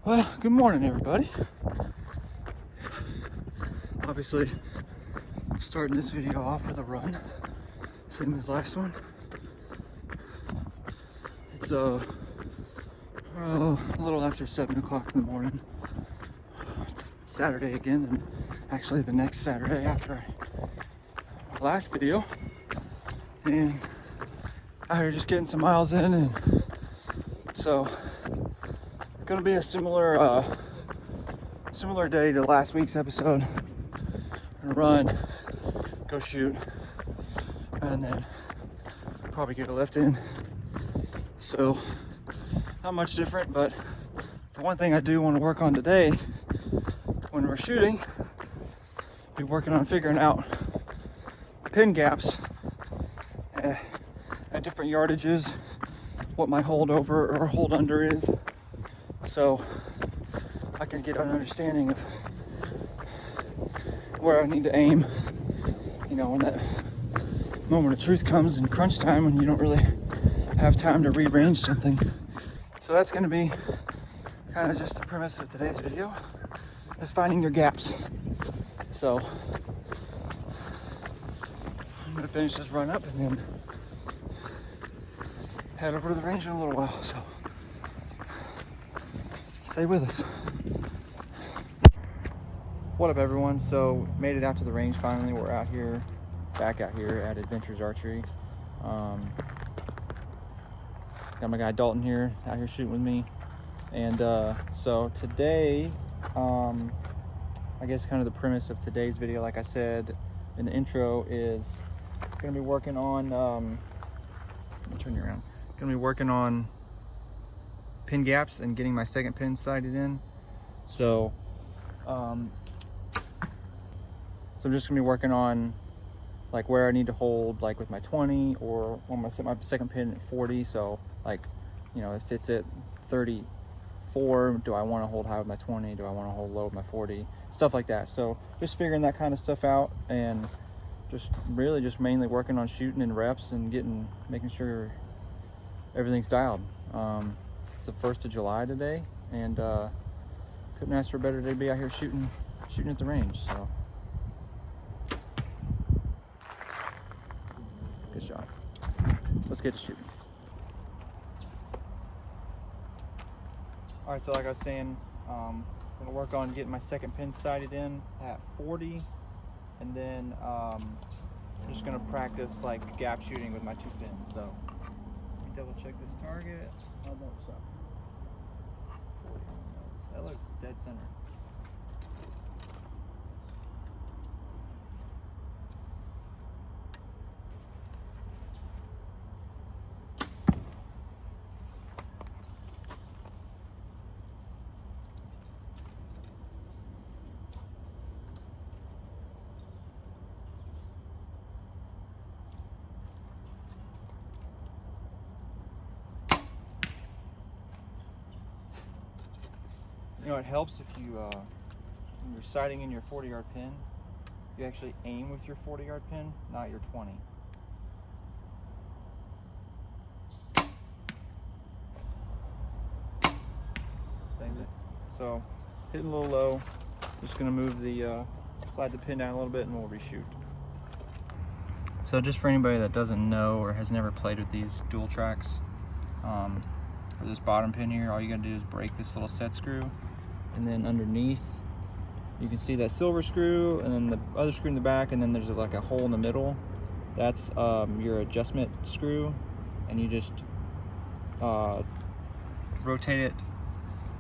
Well, good morning, everybody. Obviously, starting this video off with a run, same as last one. It's a little after 7 o'clock in the morning. It's Saturday again, and actually the next Saturday after my last video. And out here just getting some miles in, and so it's gonna be a similar day to last week's episode. I'm gonna run, go shoot, and then probably get a lift in. So not much different, but the one thing I do want to work on today when we're shooting, be working on figuring out pin gaps at different yardages, what my hold over or hold under is, so I can get an understanding of where I need to aim, you know, when that moment of truth comes in crunch time when you don't really have time to rearrange something. So that's going to be kind of just the premise of today's video, is finding your gaps. So I'm going to finish this run up and then head over to the range in a little while, so stay with us. What up, everyone? So made it out to the range finally. We're out here, back out here at Adventures Archery. Got my guy Dalton here, out here shooting with me. And so today, I guess kind of the premise of today's video, like I said in the intro, is gonna be working on, let me turn you around. Gonna be working on pin gaps and getting my second pin sighted in. So, so I'm just gonna be working on like where I need to hold, like with my 20, or when I set my second pin at 40. So like, you know, if it's at 34, do I want to hold high with my 20? Do I want to hold low with my 40? Stuff like that. So just figuring that kind of stuff out, and just really just mainly working on shooting and reps and making sure everything's dialed. It's the 1st of July today, and couldn't ask for a better day to be out here shooting at the range. So good shot. Let's get to shooting. All right, so like I was saying, I'm gonna work on getting my second pin sighted in at 40, and then I'm just gonna practice like gap shooting with my 2 pins. So let me double check this target. Oh no, so 40. That looks dead center. You know, it helps if you, when you're sighting in your 40-yard pin, you actually aim with your 40-yard pin, not your 20. So, hitting a little low, just gonna move the, slide the pin down a little bit and we'll reshoot. So just for anybody that doesn't know or has never played with these dual tracks, for this bottom pin here, all you gotta do is break this little set screw, and then underneath you can see that silver screw, and then the other screw in the back, and then there's like a hole in the middle. That's your adjustment screw, and you just rotate it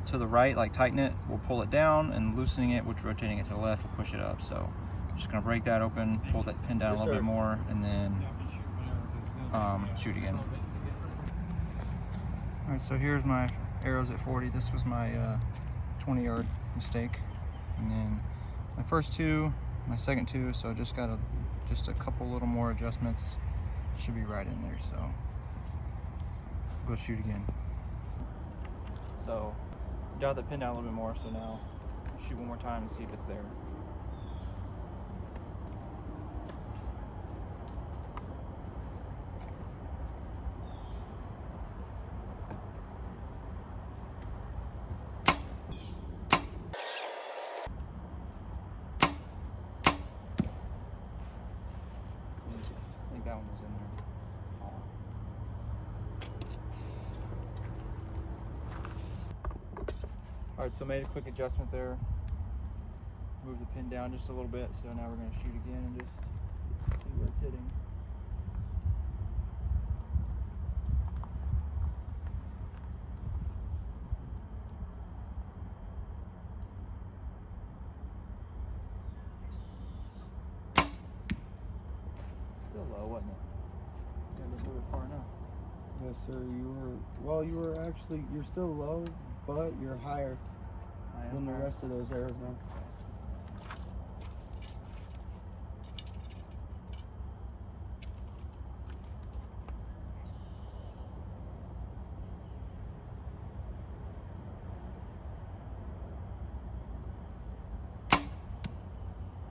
to the right, like tighten it, we'll pull it down, and loosening it, which rotating it to the left, will push it up. So I'm just gonna break that open, pull that pin down a little bit more, and then shoot again. All right, so here's my arrows at 40. This was my 20-yard mistake, and then my first 2, my second 2. So just got just a couple little more adjustments, should be right in there. So go shoot again. So dial the pin down a little bit more. So now shoot one more time and see if it's there. think that one was in there. All right, so made a quick adjustment there. Move the pin down just a little bit. So now we're going to shoot again and just see where it's hitting. Still low, wasn't it? Yeah, didn't move it far enough. Yes, sir. You're still low, but you're higher than the rest of those arrows now.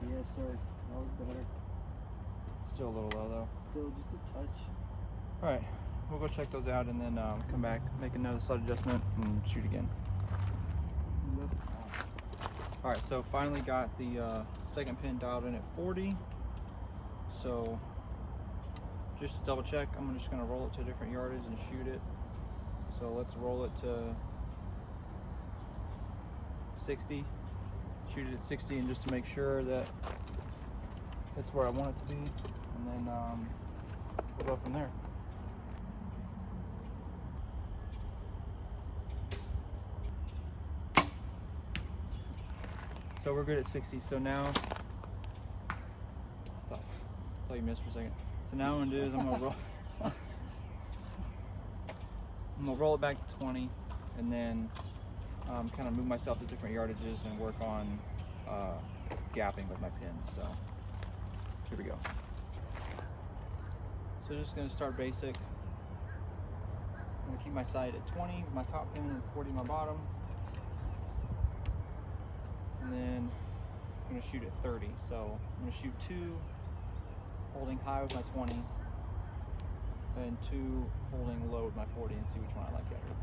Yes, sir. That was better. Still a little low though. Still just a touch. All right, we'll go check those out and then come back, make another slight adjustment, and shoot again. Yep. All right, so finally got the second pin dialed in at 40. So just to double check, I'm just gonna roll it to a different yardage and shoot it. So let's roll it to 60. Shoot it at 60, and just to make sure that it's where I want it to be, and then we'll go from there. So we're good at 60. So now, I thought you missed for a second. So now what I'm gonna do is I'm gonna roll it back to 20, and then kind of move myself to different yardages and work on gapping with my pins. So here we go. So just gonna start basic. I'm gonna keep my sight at 20 with my top pin and 40 my bottom. And then I'm gonna shoot at 30. So I'm gonna shoot 2 holding high with my 20, and 2 holding low with my 40, and see which one I like better.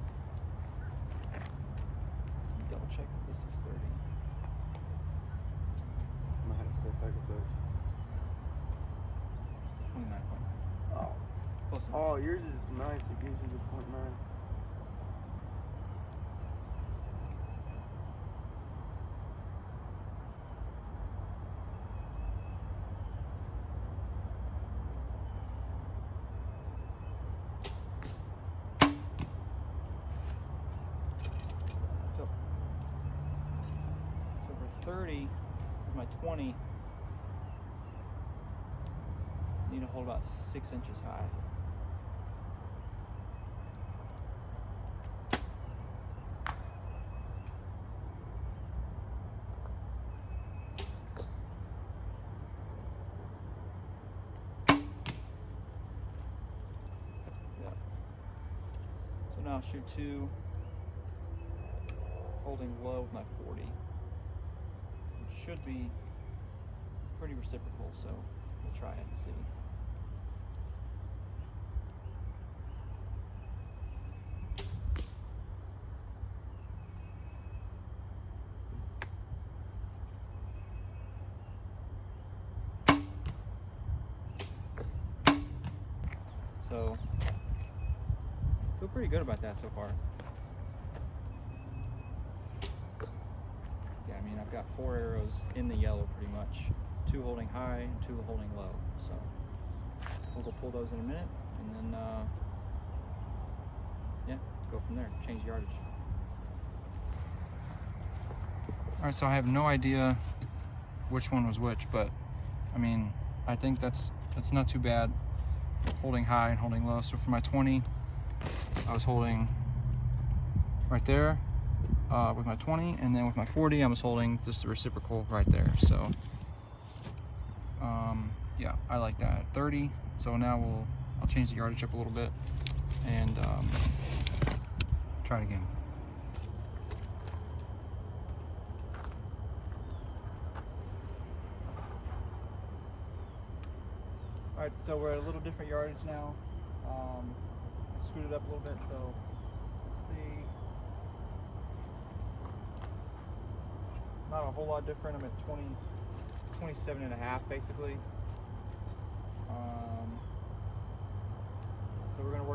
Double check that this is 30. I might have to step back a touch. 29.9. Oh. Close enough. Oh, yours is nice. It gives you the 0.9. So for 30 with my 20, I need to hold about 6 inches high. Yeah. So now I'll shoot 2 holding low with my 40. It should be pretty reciprocal, so we'll try it and see. So feel pretty good about that so far. Yeah, I mean, I've got 4 arrows in the yellow pretty much. 2 holding high and 2 holding low. So we'll go pull those in a minute, and then yeah, go from there, change the yardage. All right, so I have no idea which one was which, but I mean, I think that's not too bad. Holding high and holding low. So for my 20, I was holding right there with my 20, and then with my 40, I was holding just the reciprocal right there. So yeah, I like that. 30. So now I'll change the yardage up a little bit and try it again. All right, so we're at a little different yardage now. I screwed it up a little bit, so let's see. Not a whole lot different. I'm at 27 and a half basically.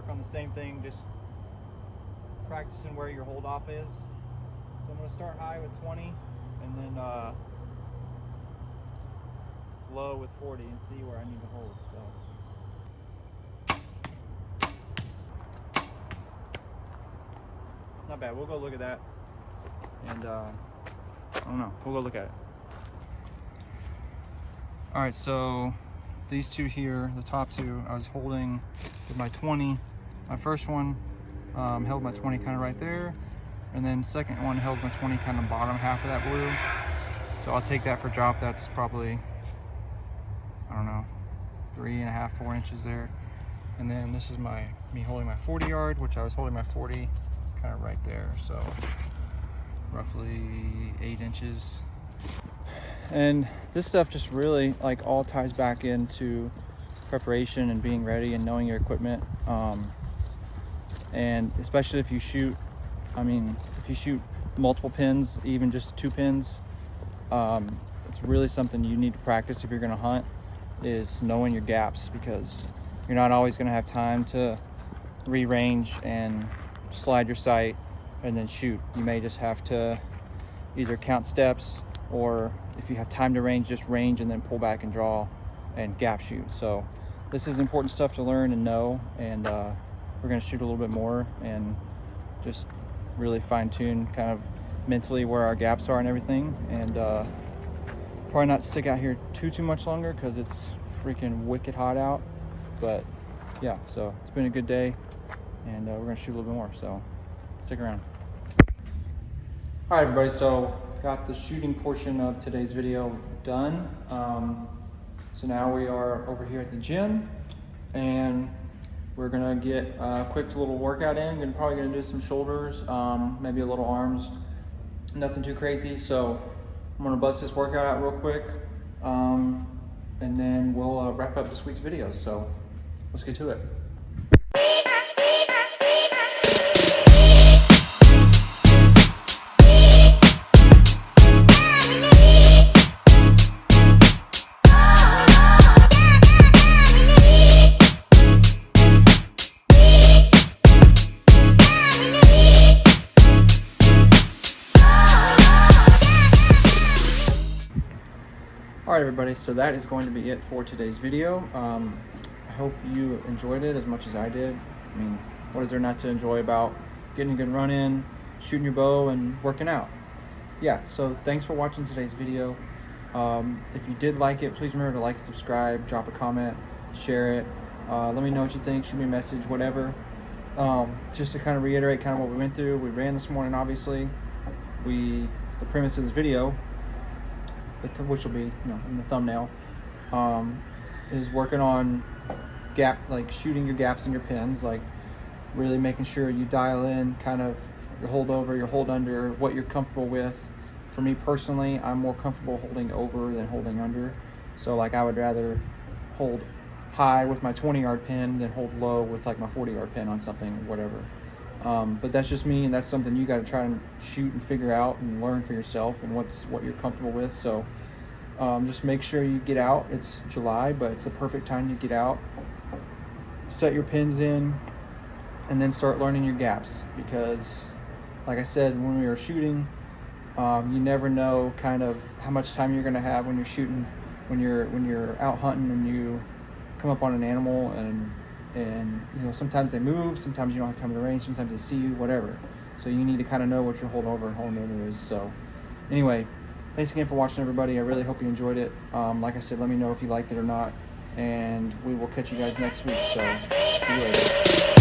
work on the same thing, just practicing where your hold off is. So I'm going to start high with 20 and then low with 40 and see where I need to hold. So not bad. We'll go look at that, and I don't know, we'll go look at it. All right, so these two here, the top two, I was holding with my 20. My first one held my 20 kind of right there, and then second one held my 20 kind of bottom half of that blue. So I'll take that for drop. That's probably, I don't know, 3.5, 4 inches there. And then this is me holding my 40 yard, which I was holding my 40 kind of right there. So roughly 8 inches. And this stuff just really like all ties back into preparation and being ready and knowing your equipment. And especially if you shoot, if you shoot multiple pins, even just 2 pins, it's really something you need to practice if you're gonna hunt, is knowing your gaps, because you're not always gonna have time to re-range and slide your sight and then shoot. You may just have to either count steps, or if you have time to range, just range and then pull back and draw and gap shoot. So this is important stuff to learn and know, and we're gonna shoot a little bit more and just really fine tune kind of mentally where our gaps are and everything, and probably not stick out here too much longer because it's freaking wicked hot out. But yeah, so it's been a good day, and we're gonna shoot a little bit more, so stick around. All right, everybody, so got the shooting portion of today's video done. So now we are over here at the gym, and we're gonna get a quick little workout in. We're probably gonna do some shoulders, maybe a little arms, nothing too crazy. So I'm gonna bust this workout out real quick, and then we'll wrap up this week's video. So let's get to it. All right, everybody, so that is going to be it for today's video. I hope you enjoyed it as much as I did. I mean, what is there not to enjoy about getting a good run in, shooting your bow, and working out? Yeah, so thanks for watching today's video. If you did like it, please remember to like and subscribe, drop a comment, share it. Let me know what you think, shoot me a message, whatever. Just to kind of reiterate kind of what we went through. We ran this morning, obviously. The premise of this video, which will be, in the thumbnail, is working on shooting your gaps in your pins, like really making sure you dial in kind of your hold over, your hold under, what you're comfortable with. For me personally, I'm more comfortable holding over than holding under. So like I would rather hold high with my 20-yard pin than hold low with like my 40-yard pin on something, whatever. But that's just me, and that's something you got to try and shoot and figure out and learn for yourself, and what you're comfortable with. So just make sure you get out. It's July, but it's the perfect time to get out, set your pins in, and then start learning your gaps, because like I said, when we were shooting, you never know kind of how much time you're going to have when you're shooting, when you're out hunting and you come up on an animal, and sometimes they move, sometimes you don't have time to range, sometimes they see you, whatever. So you need to kind of know what your holding over and holding under is. So anyway, thanks again for watching, everybody. I really hope you enjoyed it. Like I said, let me know if you liked it or not, and we will catch you guys next week. So see you later.